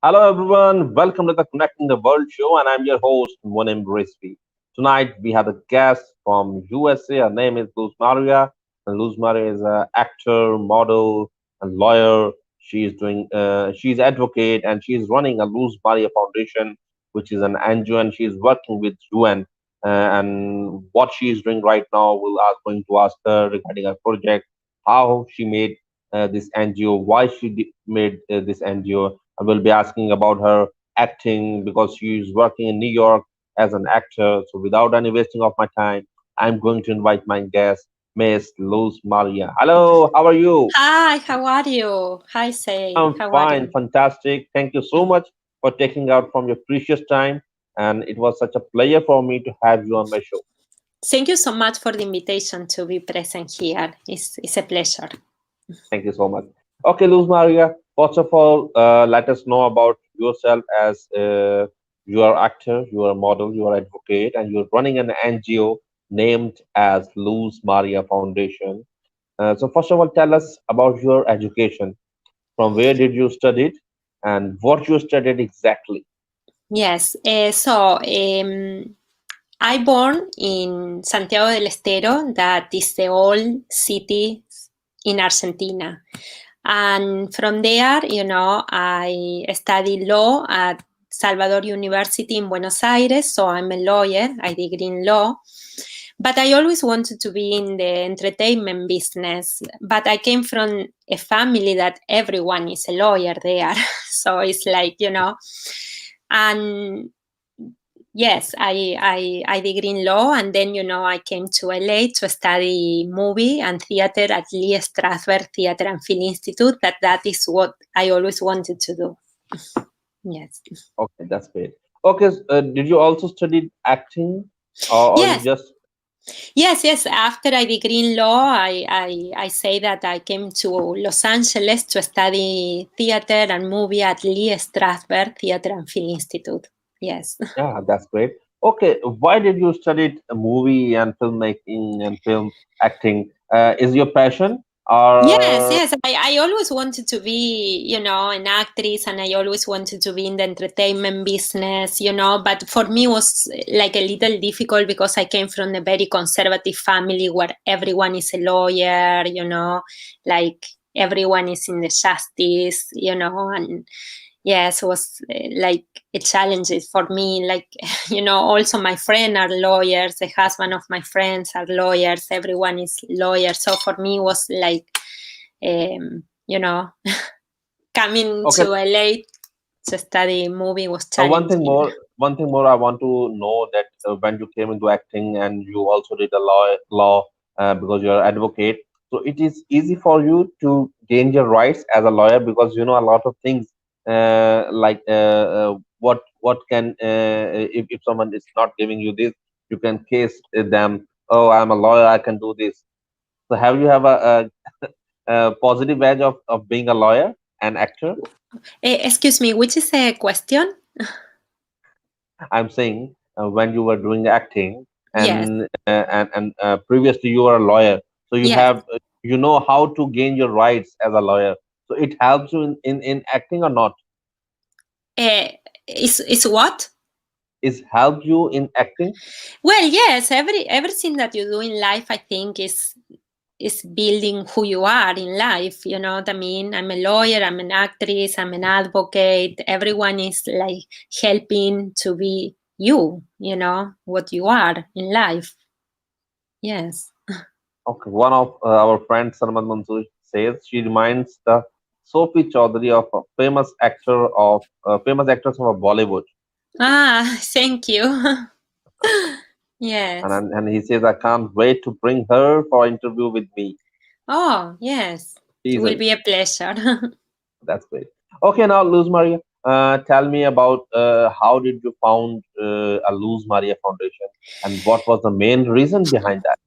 Hello everyone, welcome to the Connecting the World show, and I'm your host, Muniem Rizvi. Tonight we have a guest from USA. Her name is Luz Maria, and Luz Maria is an actor, model, and lawyer. She's advocate, and she's running a Luz Maria Foundation, which is an NGO, and she's working with UN. And what she is doing right now, going to ask her regarding her project, how she made this NGO, why made this NGO. I will be asking about her acting because she is working in New York as an actor. So without any wasting of my time, I'm going to invite my guest, Miss Luz Maria. Hello, how are you? Hi, how are you? Hi, Syed. I'm How are fine, you? fantastic. Thank you so much for taking out from your precious time. And it was such a pleasure for me to have you on my show. Thank you so much for the invitation to be present here. It's a pleasure. Thank you so much. Okay, Luz Maria, first of all, let us know about yourself as you are actor, you are a model, you are advocate, and you're running an NGO named as Luz Maria Foundation. So first of all, tell us about your education. From where did you study it, and what you studied exactly? Yes, I born in Santiago del Estero, that is the old city in Argentina. And from there, I studied law at Salvador University in Buenos Aires. So I'm a lawyer, I degree in law. But I always wanted to be in the entertainment business. But I came from a family that everyone is a lawyer there. So it's like, and yes, I degree in law, and then I came to LA to study movie and theater at Lee Strasberg Theater and Film Institute. That is what I always wanted to do. Yes. Okay, that's great. Okay, did you also study acting, or you Yes, just yes. After I degree in law, I say that I came to Los Angeles to study theater and movie at Lee Strasberg Theater and Film Institute. Yes. Yeah, that's great. Okay, why did you study movie and filmmaking and film acting? Is your passion Yes, or yes. I always wanted to be, an actress, and I always wanted to be in the entertainment business, but for me it was like a little difficult because I came from a very conservative family where everyone is a lawyer, like everyone is in the justice, and yes, it was like a challenge for me. Like, also my friends are lawyers, the husband of my friends are lawyers, everyone is lawyers. So for me, it was like, you know, coming okay? to LA to study movie was One thing challenging. more, I want to know that when you came into acting and you also did a law because you're an advocate, so it is easy for you to gain your rights as a lawyer because you know a lot of things what can if someone is not giving you this, you can case them. Oh, I'm a lawyer, I can do this. So have you have a positive edge of being a lawyer and actor? Excuse me, which is a question? I'm saying when you were doing acting Yes, and previously you were a lawyer, so you yes. have you know how to gain your rights as a lawyer. So it helps you in acting or not? Uh, is what? Is help you in acting? Well, yes. Everything that you do in life, I think, is building who you are in life. You know what I mean? I'm a lawyer, I'm an actress, I'm an advocate. Everyone is like helping to be you, what you are in life. Yes. Okay, one of our friends Sarmad Mansoor says she reminds the Sophie Chaudhary of a famous actress of Bollywood. Ah, thank you. Yes. And he says I can't wait to bring her for interview with me. Oh, yes. It She's will a be a pleasure. That's great. Okay, now Luz Maria, tell me about how did you found a Luz Maria Foundation and what was the main reason behind that?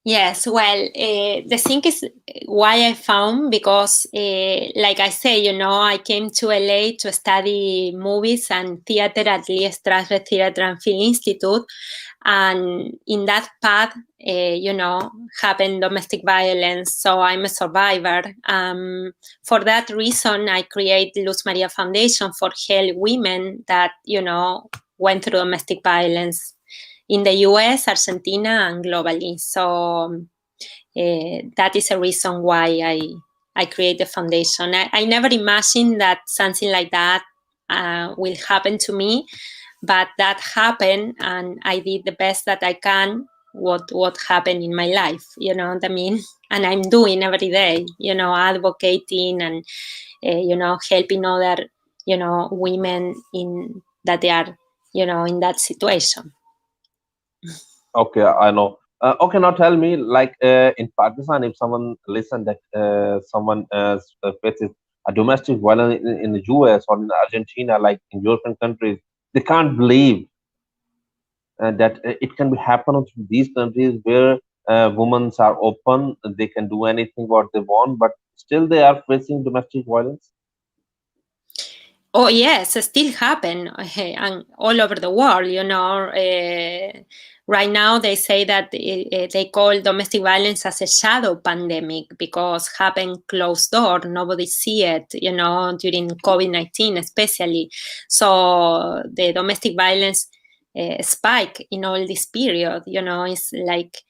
Yes, well, the thing is why I found, because like I say, you know, I came to LA to study movies and theater at Lee Strasberg Theater and Film Institute. And in that path, you know, happened domestic violence. So I'm a survivor. For that reason, I create Luz María Foundation for help women that, you know, went through domestic violence in the US, Argentina, and globally. So that is a reason why I create the foundation. I never imagined that something like that will happen to me, but that happened, and I did the best that I can. What happened in my life, you know what I mean? And I'm doing every day, you know, advocating and you know, helping other, you know, women in that they are, you know, in that situation. Okay, I know. Okay, now tell me, like in Pakistan, if someone listen that someone faces a domestic violence in the US or in Argentina, like in European countries, they can't believe that it can be happen in these countries where women are open, they can do anything what they want, but still they are facing domestic violence. Oh yes, it still happen and all over the world. You know, right now they say that they call domestic violence as a shadow pandemic because happen closed door, nobody see it. You know, during COVID-19 especially. So the domestic violence spike in all this period. You know, it's like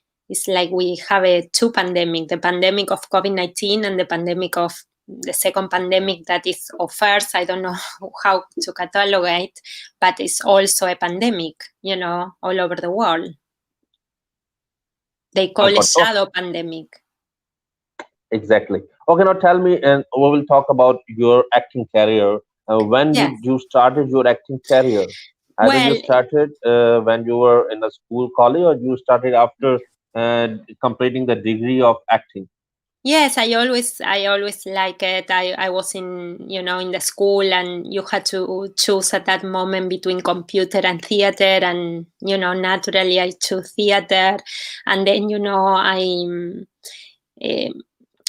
we have a two pandemic: the pandemic of COVID-19 and the pandemic of the second pandemic that is, or first, I don't know how to catalogate, but it's also a pandemic, you know, all over the world. They I call it got oh, shadow pandemic. exactly. Okay, now tell me, and we will talk about your acting career. When Yes. you started your acting career? Either you Well, started when you were in a school, college, or you started after completing the degree of acting. yes, I always like it. I was in, you know, in the school, and you had to choose at that moment between computer and theater, and, you know, naturally I chose theater. And then, you know, um,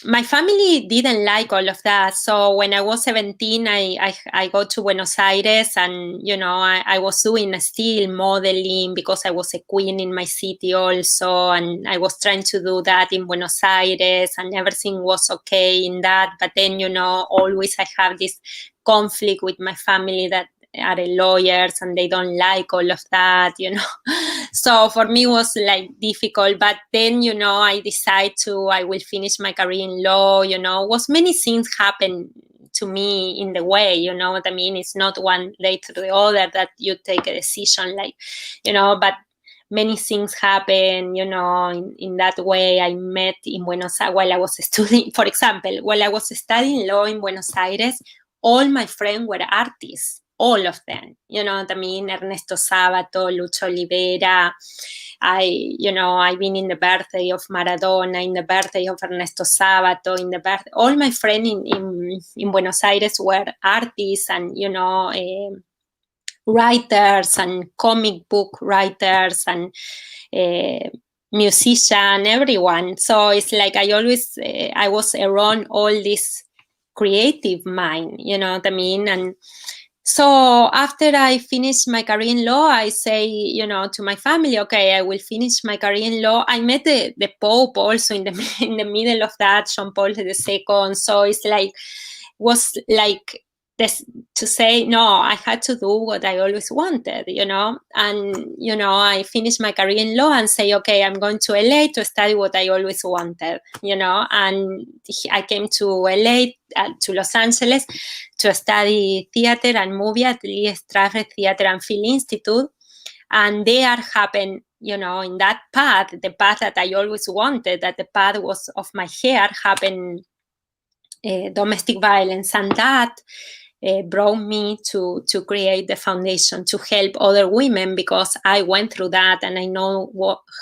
my family didn't like all of that. So when I was 17, I go to Buenos Aires, and, you know, I was doing still modeling because I was a queen in my city also. And I was trying to do that in Buenos Aires, and everything was okay in that. But then, you know, always I have this conflict with my family that are lawyers, and they don't like all of that, you know. So for me it was like difficult, but then, you know, I decided I will finish my career in law. You know, was many things happen to me in the way, you know what I mean? It's not one day to the other that you take a decision, like, you know, but many things happen, you know, in that way. I met in Buenos Aires while I was studying, for example, while I was studying law in Buenos Aires, all my friends were artists, all of them, you know what I mean? Ernesto Sábato, Lucho Olivera. You know, I've been in the birthday of Maradona, in the birthday of Ernesto Sábato, in the birthday. All my friends in Buenos Aires were artists, and, you know, writers and comic book writers and musician, everyone. So it's like I was around all this creative mind, you know what I mean? And so after I finished my career in law, I say, you know, to my family, okay, I will finish my career in law. I met the Pope also in the in the middle of that, John Paul II. So it's like, was like this, to say, no, I had to do what I always wanted, you know. And, you know, I finished my career in law and say, okay, I'm going to LA to study what I always wanted, you know. And I came to LA, to Los Angeles, to study theater and movie at Lee Strasberg Theater and Film Institute. And there happened, you know, in that path, the path that I always wanted, that the path was of my hair, happened domestic violence. And that brought me to create the foundation to help other women, because I went through that, and I know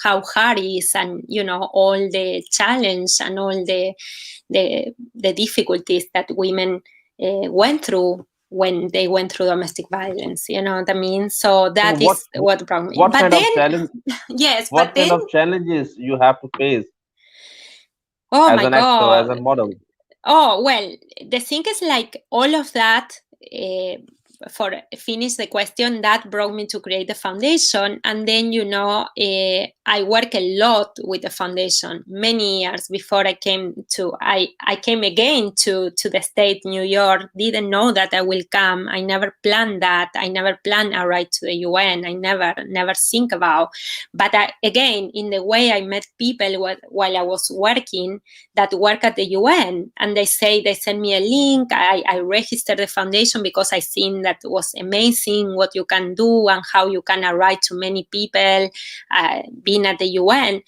how hard it is, and, you know, all the challenge and all the difficulties that women went through when they went through domestic violence. You know what I mean? So that So is what brought me. what But kind of then, challenge? yes, but What kind then, of challenges you have to face oh as my an actor, as God. a model? Oh, well, the thing is, like, all of that, for finish the question, that brought me to create the foundation. And then, I work a lot with the foundation many years before I came again to the state, New York. Didn't know that I will come. I never planned that. I never planned a ride to the UN. I never think about. But again, in the way I met people while I was working that work at the UN, and they send me a link. I registered the foundation because I seen that was amazing what you can do and how you can arrive to many people being at the UN.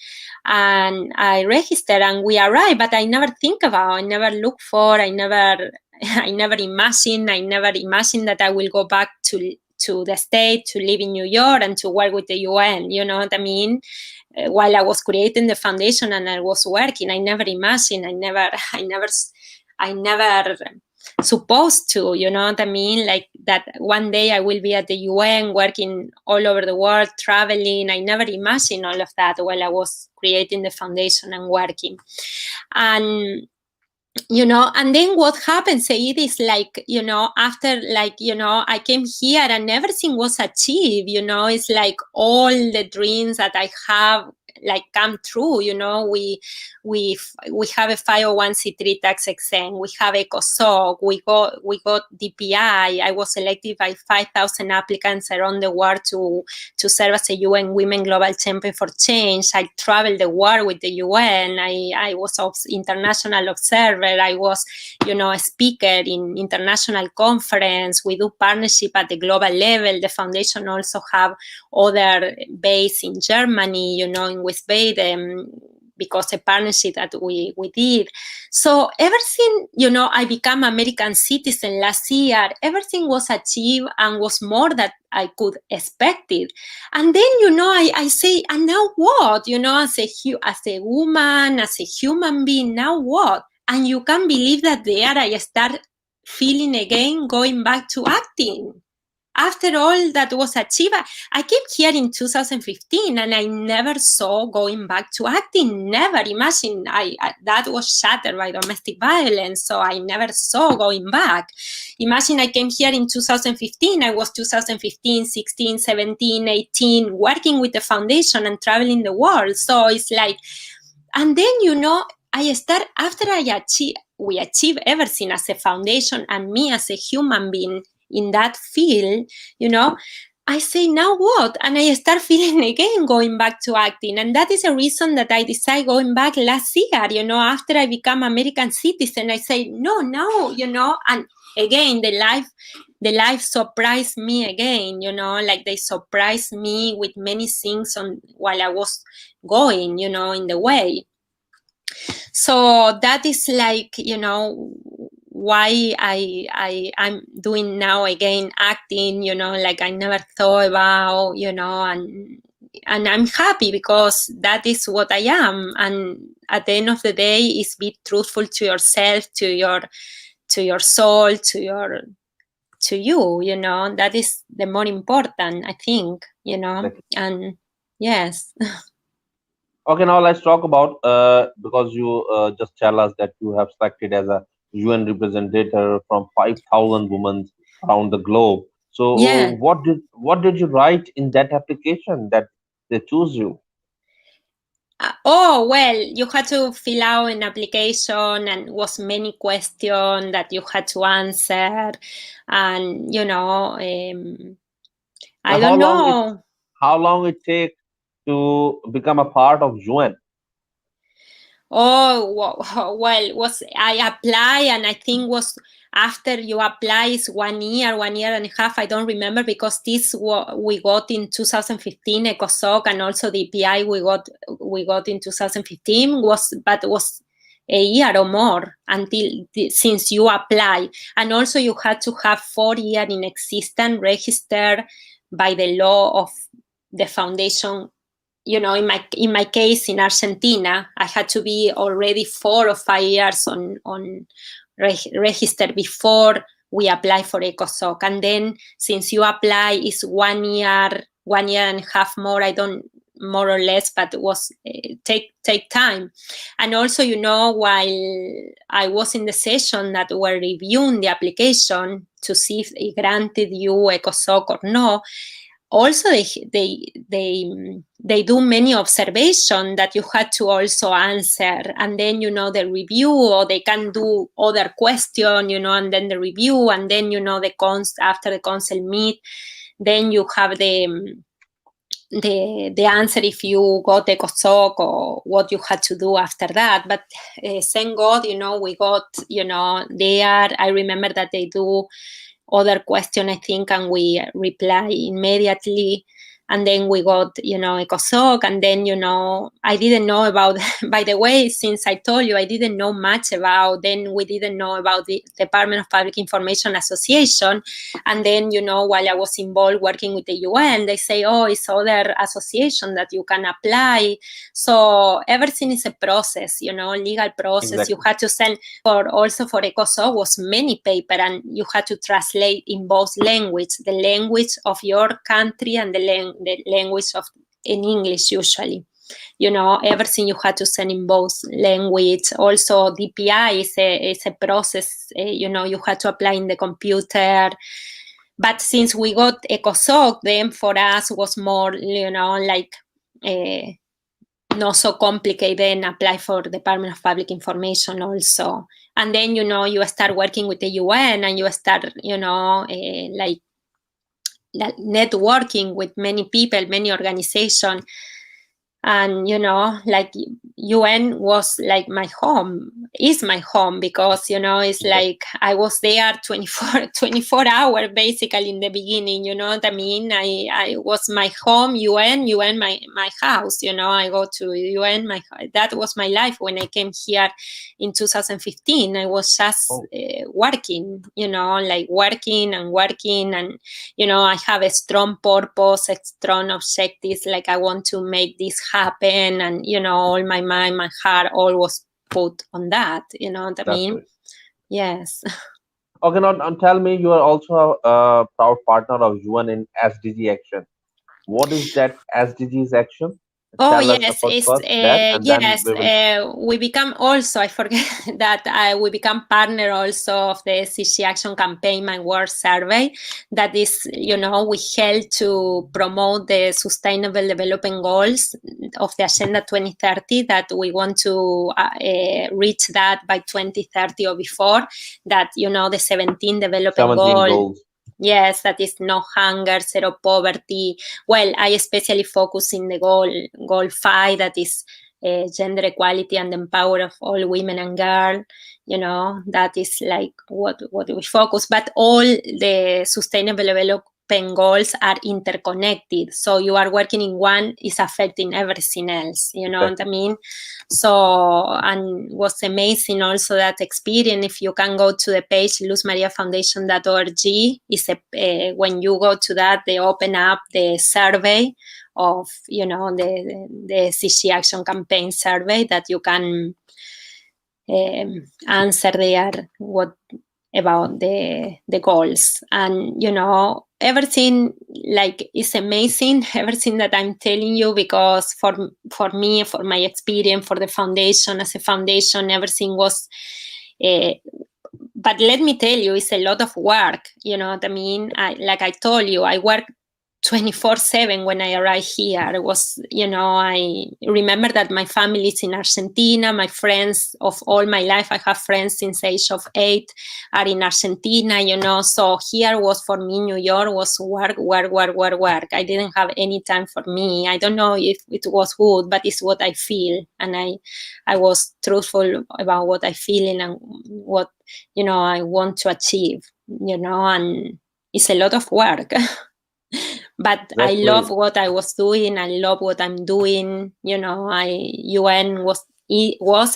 And I registered and we arrived, but I never think about, I never look for, I never imagined that I will go back to the state to live in New York and to work with the UN. You know what I mean? While I was creating the foundation and I was working, I never imagined, I never supposed to, you know what I mean? Like that one day I will be at the UN working all over the world, traveling. I never imagined all of that while I was creating the foundation and working. And and then what happens, Syed, is like, after, like, I came here and everything was achieved, it's like all the dreams that I have like come true. We have a 501c3 tax exempt, we have ECOSOC, we got DPI. I was selected by 5,000 applicants around the world to serve as a UN Women Global Champion for Change. I traveled the world with the UN. I was an international observer. I was, a speaker in international conference. We do partnership at the global level. The foundation also have other base in Germany, in West Baden, because a partnership that we did. So everything, I became American citizen last year. Everything was achieved and was more than I could expect it. And then, I say, and now what? As a woman, as a human being, now what? And you can't believe that there I start feeling again, going back to acting. After all that was achieved, I came here in 2015 and I never saw going back to acting. Never. Imagine, that was shattered by domestic violence, so I never saw going back. Imagine I came here in 2015. I was 2015, 16, 17, 18, working with the foundation and traveling the world. So it's like, and then, I start, after we achieve everything as a foundation and me as a human being in that field, I say, now what? And I start feeling again going back to acting. And that is a reason that I decided going back last year, after I become American citizen. I say, no, and again, the life surprised me again, like they surprised me with many things while I was going, in the way. So that is like, why I'm doing now again acting, like I never thought about, and I'm happy because that is what I am. And at the end of the day, is be truthful to yourself, to your soul, to you, that is the more important, I think, and yes. Okay, now let's talk about because you just tell us that you have selected as a UN representative from 5,000 women around the globe. So, Yeah. what did you write in that application that they choose you? Well, you had to fill out an application and was many questions that you had to answer, and I don't know. How long it take to become a part of UN? Oh, well, I apply, and I think was after you apply is 1 year, 1.5 years. I don't remember, because this we got in 2015, ECOSOC, and also the DPI we got in 2015 was a year or more since you apply. And also you had to have 4 years in existence, registered by the law of the foundation. In my case in Argentina, I had to be already 4 or 5 years on registered before we apply for ECOSOC. And then since you apply, it's 1 year, 1.5 years more, I don't, more or less, but it was take time. And also, while I was in the session that were reviewing the application to see if they granted you ECOSOC or no, also they do many observations that you had to also answer, and then the review, or they can do other question, and then the review, and then after the council meet, then you have the answer if you got ECOSOC or what you had to do after that. But thank God, we got there. I remember that they do other question, I think, and we reply immediately. And then we got, ECOSOC, and then, I didn't know about, by the way, since I told you, I didn't know much about, then we didn't know about the Department of Public Information Association. And then, while I was involved working with the UN, they say, oh, it's other association that you can apply. So everything is a process, legal process. Exactly. You had to send, also for ECOSOC was many paper, and you had to translate in both language, the language of your country and the language of in English usually. Everything you had to send in both language. Also, DPI is a process. You had to apply in the computer. But since we got ECOSOC, then for us was more, like not so complicated, and apply for Department of Public Information also. And then, you start working with the UN, and you start, like networking with many people, many organizations. And, like UN was like my home, is my home, because, it's like I was there 24 hours basically in the beginning, what I mean? I was my home, UN, my house, I go to UN, that was my life when I came here in 2015. I was just working, like working, and, I have a strong purpose, a strong objectives, like I want to make this happen, and all my mind, my heart, all was put on that. What I mean? Great. Yes. Okay, now tell me, you are also a proud partner of UN in SDG Action. What is that SDGs Action? Oh, Tell us yes, about it's, first that, and then yes, we will. we become also, I forget that we become partner also of the SDG Action Campaign, my work survey, that is, we help to promote the Sustainable Development Goals of the Agenda 2030, that we want to reach that by 2030 or before, that, the 17 development 17 goals. Yes, that is no hunger, zero poverty. Well, I especially focus in the goal 5, that is gender equality and empower of all women and girls. That is like what we focus. But all the sustainable development goals are interconnected. So you are working in one is affecting everything else. What I mean? So, and was amazing also that experience. If you can go to the page luzmariafoundation.org, is when you go to that, they open up the survey of, the SDG Action Campaign survey, that you can answer there what about the goals. And everything like is amazing, everything that I'm telling you, because for me, for my experience, for the foundation, as a foundation, everything was but let me tell you, it's a lot of work. What I mean? Like I told you, I work 24/7 when I arrived here. It was, I remember that my family is in Argentina. My friends of all my life, I have friends since age of 8, are in Argentina, so here was for me, New York was work. I didn't have any time for me. I don't know if it was good, but it's what I feel. And I was truthful about what I feel and what, I want to achieve, and it's a lot of work. But That's I love what I was doing. I love what I'm doing. UN was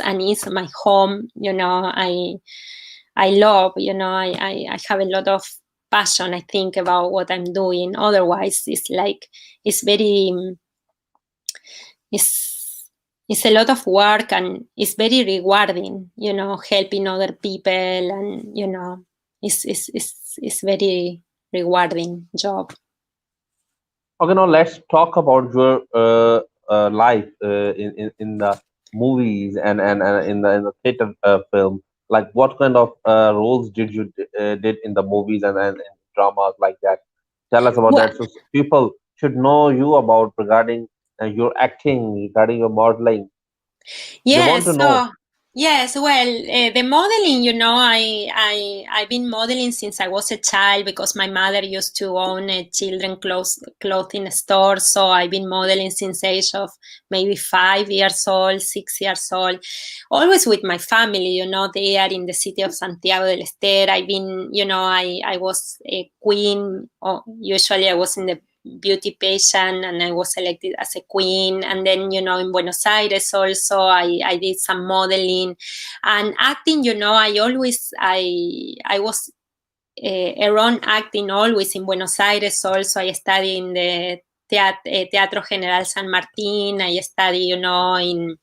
and is my home. I love, I have a lot of passion, I think, about what I'm doing. Otherwise, it's like, it's very, it's a lot of work, and it's very rewarding, helping other people, and, is very rewarding job. Okay, now let's talk about your life in the movies and in the theater film. Like, what kind of roles did you did in the movies and dramas like that? Tell us about Well, that, so people should know you about regarding your acting, regarding your modeling. They want to yes, know. so yes, well, the modeling, I've been modeling since I was a child because my mother used to own a children clothing store. So I've been modeling since the age of maybe 5 years old, 6 years old, always with my family. They are in the city of Santiago del Estero. I've been, I was a queen. Or usually I was in the beauty pageant and I was selected as a queen. And then, in Buenos Aires also, I did some modeling and acting. I was around acting always in Buenos Aires also. I studied in the Teatro General San Martin. I studied, in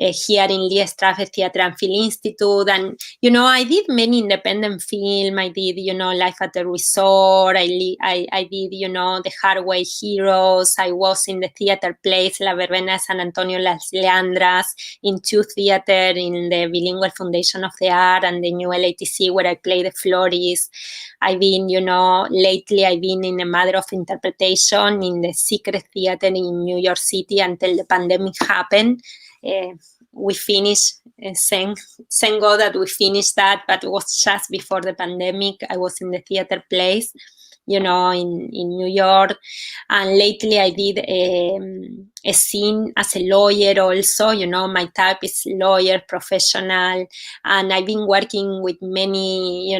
here in Lee Strasberg Theatre and Film Institute. And, I did many independent film. I did, Life at the Resort. I did, The Hardway Heroes. I was in the theater plays La Verbena de San Antonio Las Leandras, in two theater, in the Bilingual Foundation of the Art and the New LATC, where I played the florist. I've been, lately I've been in a matter of interpretation in the Secret Theater in New York City until the pandemic happened. We finished, thank God that we finished that, but it was just before the pandemic. I was in the theater place, in New York. And lately I did a scene as a lawyer also. My type is lawyer, professional. And I've been working with many,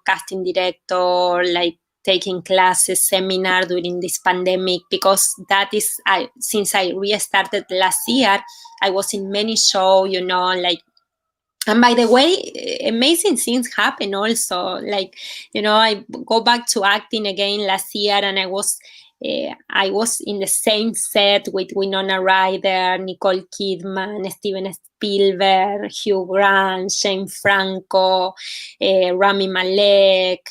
casting director, like taking classes, seminar during this pandemic, because that is, since I restarted last year, I was in many shows, and by the way, amazing things happen also. Like, I go back to acting again last year, and I was in the same set with Winona Ryder, Nicole Kidman, Steven Spielberg, Hugh Grant, Jane Franco, Rami Malek,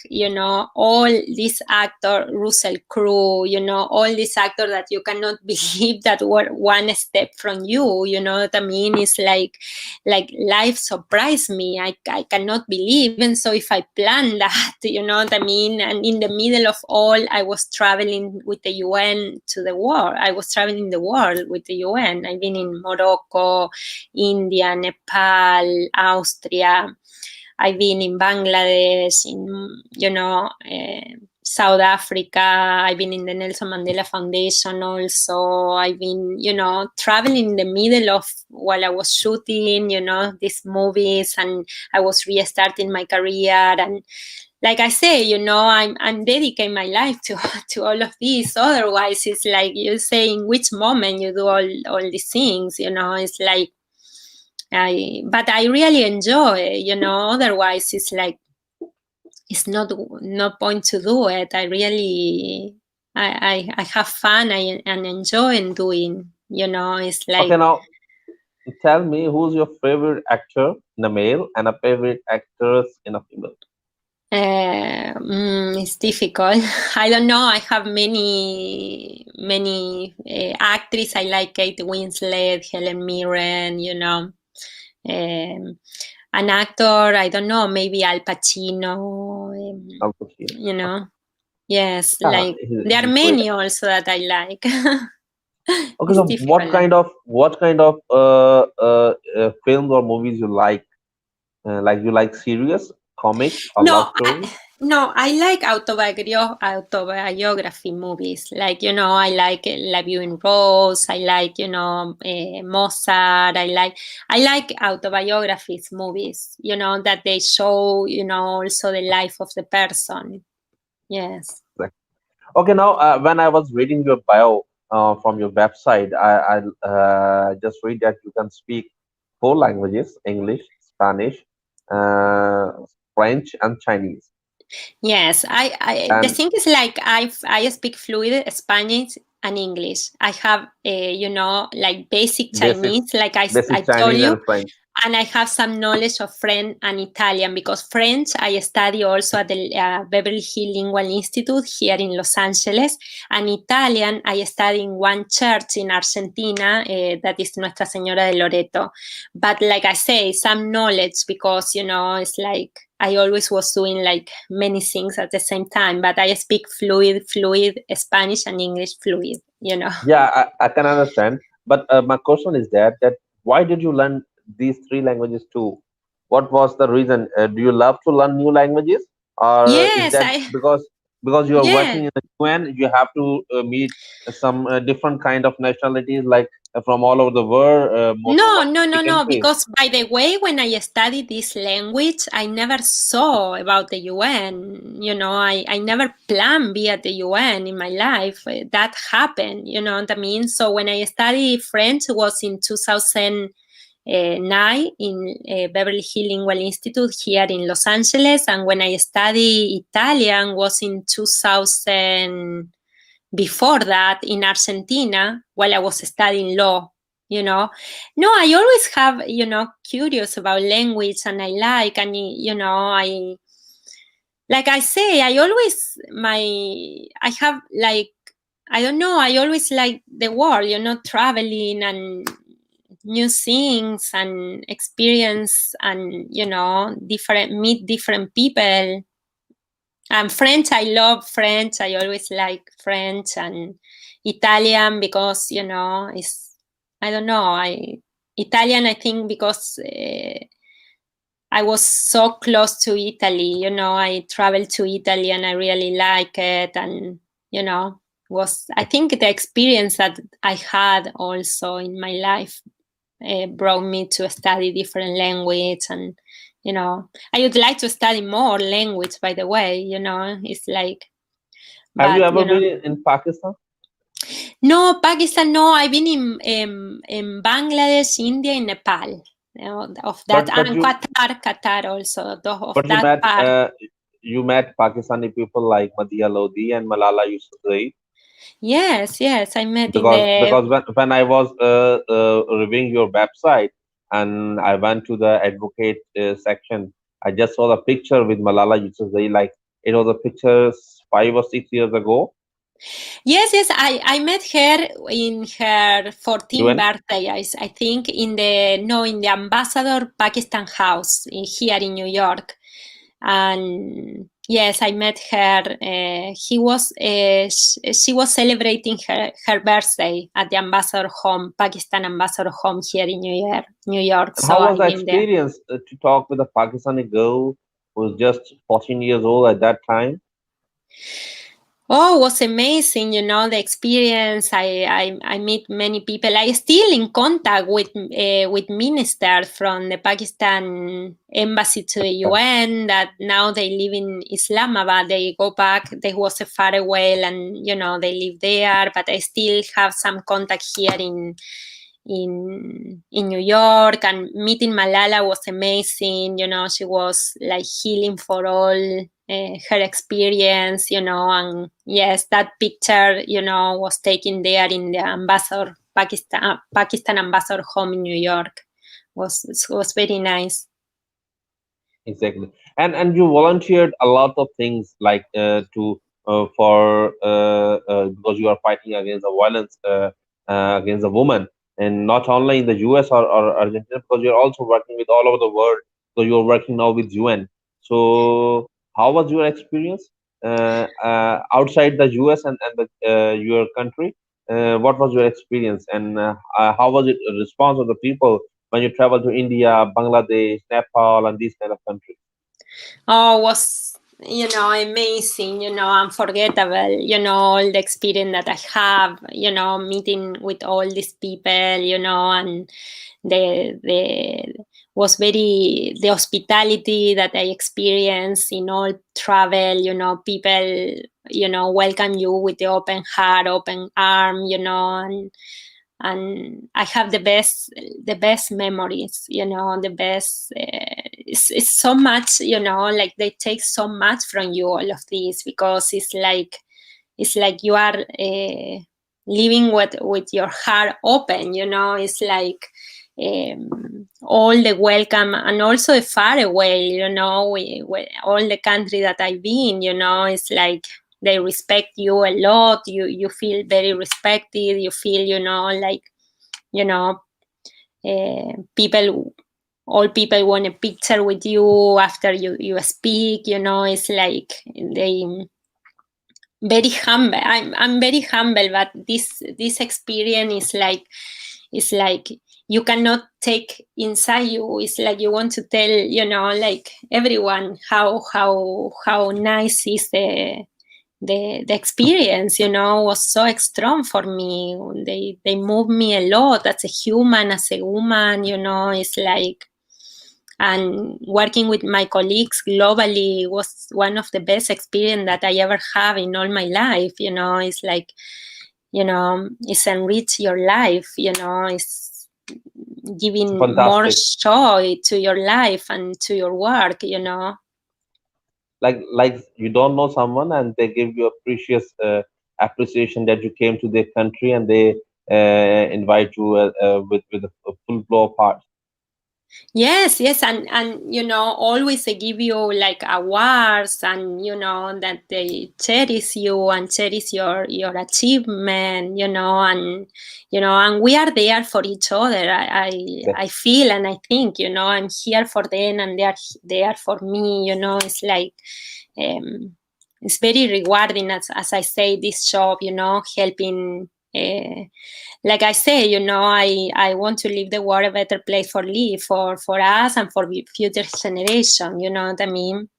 all these actors, Russell Crowe, all these actors that you cannot believe that were one step from you. You know what I mean? It's like life surprised me. I cannot believe. And so if I plan that, you know what I mean? And in the middle of all, I was traveling with the UN to the world. I was traveling the world with the UN. I've been in Morocco, India, Nepal, Austria. I've been in Bangladesh, in, South Africa. I've been in the Nelson Mandela Foundation also. I've been, traveling in the middle of while I was shooting, these movies, and I was restarting my career. And like I say, I'm dedicating my life to all of this. Otherwise, it's like you say, in which moment you do all these things, it's like, but I really enjoy, otherwise it's like, it's no point to do it. I really, I have fun and enjoy in doing, it's like. Okay, now tell me, who's your favorite actor in a male and a favorite actress in a female? It's difficult. I don't know. I have many actresses. I like Kate Winslet, Helen Mirren, an actor, I don't know, maybe Al Pacino, Al Pacino. Yes, Yeah, like there are he's great. many also that I like. Okay, It's so what difficult. kind of films or movies you like? Like, you like serious, comic, or love No, story? I like autobiography movies. Like, I like La View in Rose. I like, Mozart. I like autobiographies movies, that they show, also the life of the person. Yes. Like, okay, now when I was reading your bio from your website, I just read that you can speak four languages: English, Spanish, uh, French, and Chinese. Yes, the And thing is, like, I speak fluid Spanish and English. I have, like basic basic Chinese, like I basic told Chinese you. and French. And I have some knowledge of French and Italian, because French I study also at the Beverly Hills Lingual Institute here in Los Angeles, and Italian I study in one church in Argentina that is Nuestra Señora de Loreto. But like I say, some knowledge, because, it's like I always was doing like many things at the same time, but I speak fluid Spanish and English fluid. Yeah, I can understand. But my question is that why did you learn these three languages too? What was the reason? Do you love to learn new languages, or is Yes, that because you are yeah. working in the UN, you have to meet some different kind of nationalities, like from all over the world, more than No, 150 countries? because by the way, when I studied this language, I never saw about the UN. I never planned be at the UN in my life. That happened, you know what I mean? So when I studied French, it was in 2009 in Beverly Hills Lingual Institute here in Los Angeles. And when I studied Italian was in 2000, before that in Argentina, while I was studying law. No, I always have, curious about language, and I like, and I, like I say, I always, I have like, I don't know, I always like the world, traveling and new things and experience, and meet different people. And French, I love French. I always like French, and Italian, because it's, I don't know, Italian, I think, because I was so close to Italy. I traveled to Italy and I really like it, and was, I think, the experience that I had also in my life brought me to study different language. And I would like to study more language, by the way. It's like, Have you but ever been in Pakistan? no, Pakistan, no. I've been in Bangladesh, India, and Nepal. Of that, But and Qatar also, of but that part. you met Pakistani people like Madhya Lodi and Malala Yousafzai. Yes, I met in the. Because when I was reviewing your website and I went to the advocate section, I just saw the picture with Malala Yousafzai. Like it was a picture 5 or 6 years ago. Yes, I met her in her 14th UN. birthday, I think, in the Ambassador Pakistan House here in New York. And yes, I met her. She was celebrating her birthday at the Ambassador Home, Pakistan Ambassador Home here in New York. And So how was I've the been there. experience to talk with a Pakistani girl who was just 14 years old at that time? Oh, it was amazing, the experience. I meet many people. I still in contact with ministers from the Pakistan embassy to the UN that now they live in Islamabad. They go back. They was far away, and they live there. But I still have some contact here in New York. And meeting Malala was amazing. She was like healing for all her experience, and yes, that picture, was taken there in the Pakistan Ambassador Home in New York. Was very nice. Exactly. And you volunteered a lot of things like to for because you are fighting against the violence against the woman, and not only in the US or Argentina, because you're also working with all over the world. So you're working now with UN. So how was your experience outside the US and your country? What was your experience, and how was it the response of the people when you travel to India, Bangladesh, Nepal, and these kind of countries? Oh, was amazing, unforgettable, all the experience that I have, meeting with all these people, and the was very the hospitality that I experienced in all travel, people, welcome you with the open heart, open arm, and I have the best memories, the best. It's so much, like they take so much from you, all of this, because it's like you are living with your heart open, it's like all the welcome, and also far away, you know, all the country that I've been, you know, it's like they respect you a lot. You feel very respected. You feel, you know, like, you know, all people want a picture with you after you speak, you know. It's like they very humble. I'm very humble, but this experience is like you cannot take inside you. It's like you want to tell, you know, like everyone how nice is the experience, you know, was so strong for me. They moved me a lot as a human, as a woman, you know. It's like, and working with my colleagues globally was one of the best experience that I ever have in all my life, you know. It's like, you know, it's enrich your life, you know. It's giving more Fantastic. joy to your life and to your work, you know. Like you don't know someone and they give you a precious appreciation that you came to their country, and they invite you with a full blow of heart. Yes, yes, and you know, always they give you like awards, and you know that they cherish you and cherish your achievement, you know, and you know, and we are there for each other. I feel and I think, you know, I'm here for them and they are there for me. You know, it's like it's very rewarding, as I say, this job, you know, helping. Like I say, you know, I want to leave the world a better place for us and for future generation. You know what I mean?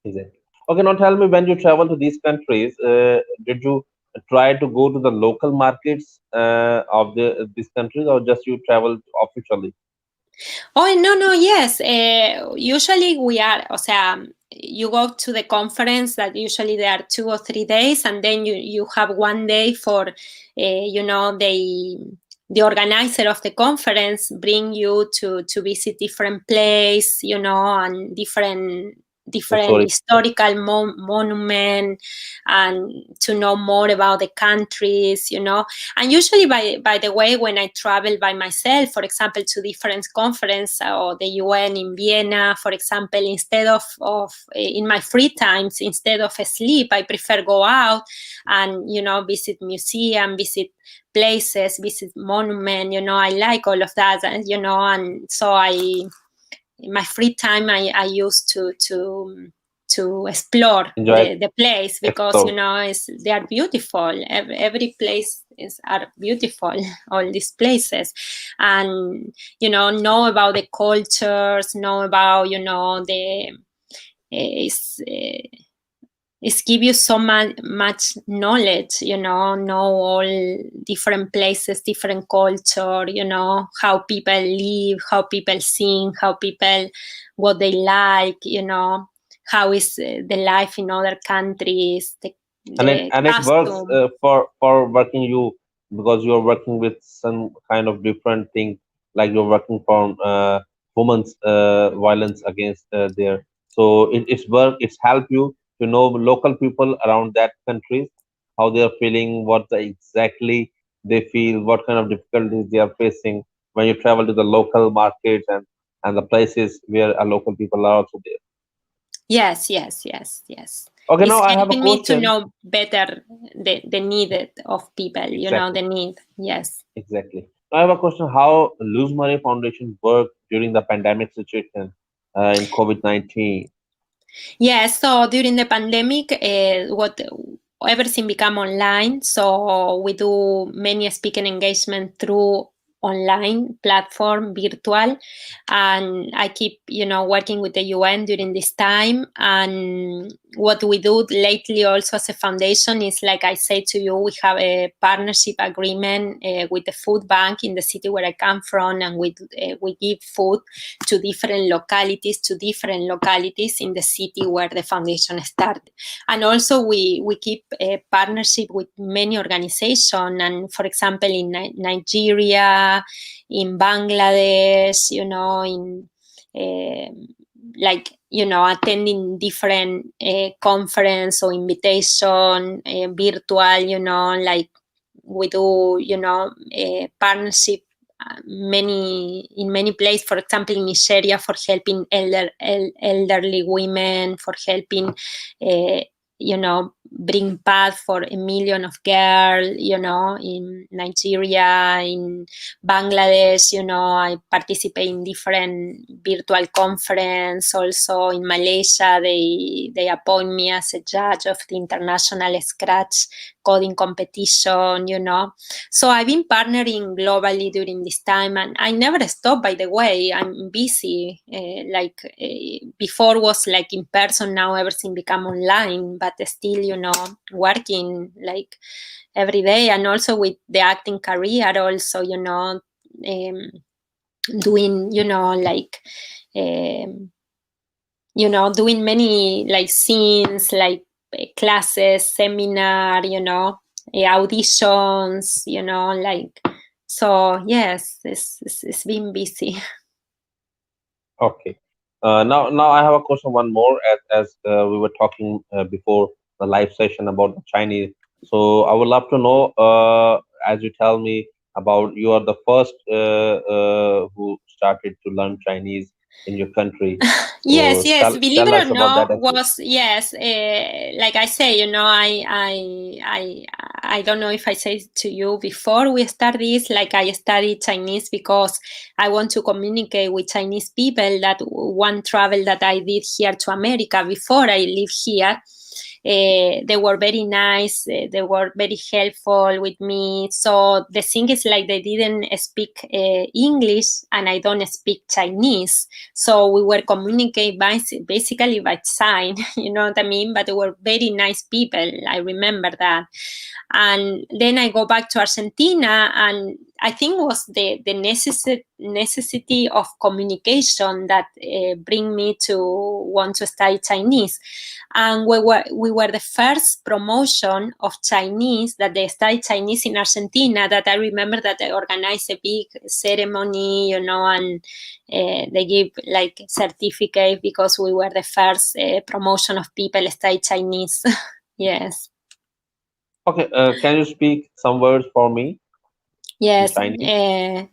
Exactly. Okay, now tell me, when you travel to these countries, did you try to go to the local markets of these countries, or just you travel officially? Oh, no, yes. Usually we are, o sea, you go to the conference that usually there are 2 or 3 days, and then you have one day for, you know, the organizer of the conference bring you to visit different place, you know, and different Sorry. historical monument, and to know more about the countries, you know. And usually, by the way, when I travel by myself, for example, to different conference or the UN in Vienna, for example, instead of in my free times, instead of sleep, I prefer go out and, you know, visit museum, visit places, visit monument. You know, I like all of that, and you know, and so in my free time I used to explore Enjoy it. the place, because you Explore. know they are beautiful. Every place are beautiful, all these places, and you know about the cultures, know about, you know, the is it's give you so much knowledge, you know all different places, different culture, you know, how people live, how people sing, how people, what they like, you know, how is the life in other countries, the And it works custom. for working you, because you're working with some kind of different thing, like you're working from women's violence against their. So it's work, it's help you to know local people around that countries, how they are feeling, what exactly they feel, what kind of difficulties they are facing when you travel to the local markets and the places where local people are also there. Yes. Okay, now It's I have a helping me to question. know better the need of people, you know, Exactly. the need. Yes. Exactly. Now I have a question: how Luz Maria Foundation worked during the pandemic situation in COVID-19? Yes, so during the pandemic, what everything became online. So we do many speaking engagement through online platform, virtual, and I keep, you know, working with the UN during this time. And what we do lately also as a foundation is, like I say to you, we have a partnership agreement with the food bank in the city where I come from, and we give food to different localities in the city where the foundation started. And also we keep a partnership with many organizations, and for example in Nigeria, in Bangladesh, you know, in like, you know, attending different conference or invitation, virtual, you know, like we do, you know, a partnership many places, for example in Nigeria, for helping elderly women, for helping bring path for 1 million of girls, in Nigeria, in Bangladesh, I participate in different virtual conference. Also in Malaysia, they appoint me as a judge of the international Scratch coding competition, So I've been partnering globally during this time, and I never stop, by the way. I'm busy. Before was like in person, now everything become online, but still, working like every day, and also with the acting career also, doing, doing many like scenes, like classes, seminar, auditions, so yes, it's been busy. Okay. Now I have a question, one more, as we were talking before the live session about the Chinese. So I would love to know, as you tell me about, you are the first who started to learn Chinese in your country. Yes, So believe tell it us or about that not, as well. was, yes, like I say, I don't know if I said to you before we start this, like I studied Chinese because I want to communicate with Chinese people. That one travel that I did here to America before I live here, they were very nice, they were very helpful with me. So the thing is, like, they didn't speak English and I don't speak Chinese, so we were communicating basically by sign, you know what I mean? But they were very nice people, I remember that. And then I go back to Argentina, and I think it was the necessity of communication that bring me to want to study Chinese. And we were the first promotion of Chinese that they studied Chinese in Argentina. That I remember that they organized a big ceremony, and they give like certificate because we were the first promotion of people study Chinese. Yes. Okay. Can you speak some words for me in Yes. Chinese?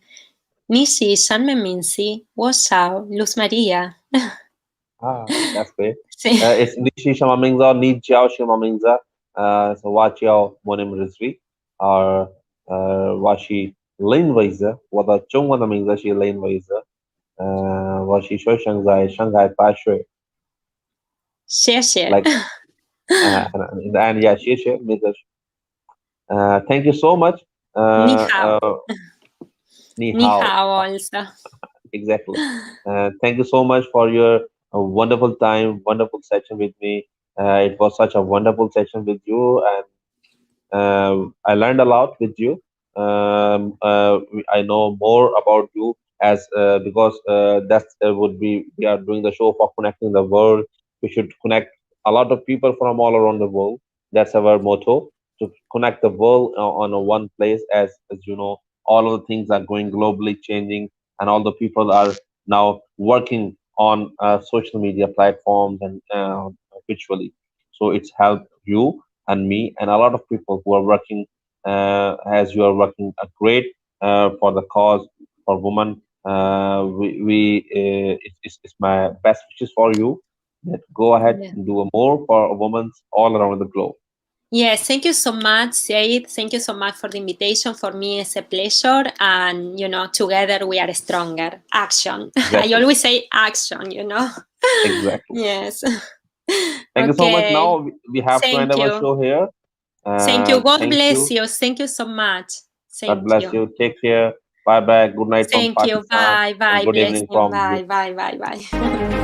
你是什么名字？我叫 Luz María. That's great. Sí. It's Nishi Shamamingza, Ni Jiao Shamamingza, so Wachiao Monim Rizvi, or Washi Lane Weiser, Wada Chungwana Mingza, she Lane Weiser, Washi Shui Shanghai, Shanghai Pashui, 谢谢. like, and yeah, she, Mingza. Thank you so much. 你好. Ni 你 hao. 好 also. Exactly. Thank you so much for your wonderful time, wonderful session with me. It was such a wonderful session with you, and I learned a lot with you. I know more about you, as because that's would be, we are doing the show for connecting the world. We should connect a lot of people from all around the world. That's our motto, to connect the world on a one place. As you know, all of the things are going globally changing, and all the people are now working on social media platforms and virtually. So it's helped you and me and a lot of people who are working, as you are working great for the cause for women. It's my best wishes for you, that go ahead Yeah. and do more for women all around the globe. Yes, thank you so much, Syed. Thank you so much for the invitation. For me, it's a pleasure. And, together we are stronger. Action. I Exactly. always say action, Exactly. Yes. Thank you so much. Okay. Now we have to end Thank our you. show here. Thank you. God Thank bless you. you. Thank you so much. God Thank bless you. you. Take care. Bye bye. Good night from Thank you. Pakistan, Bye. and Bye. good evening Blessing. from Bye. you. Bye. Bye. Bye.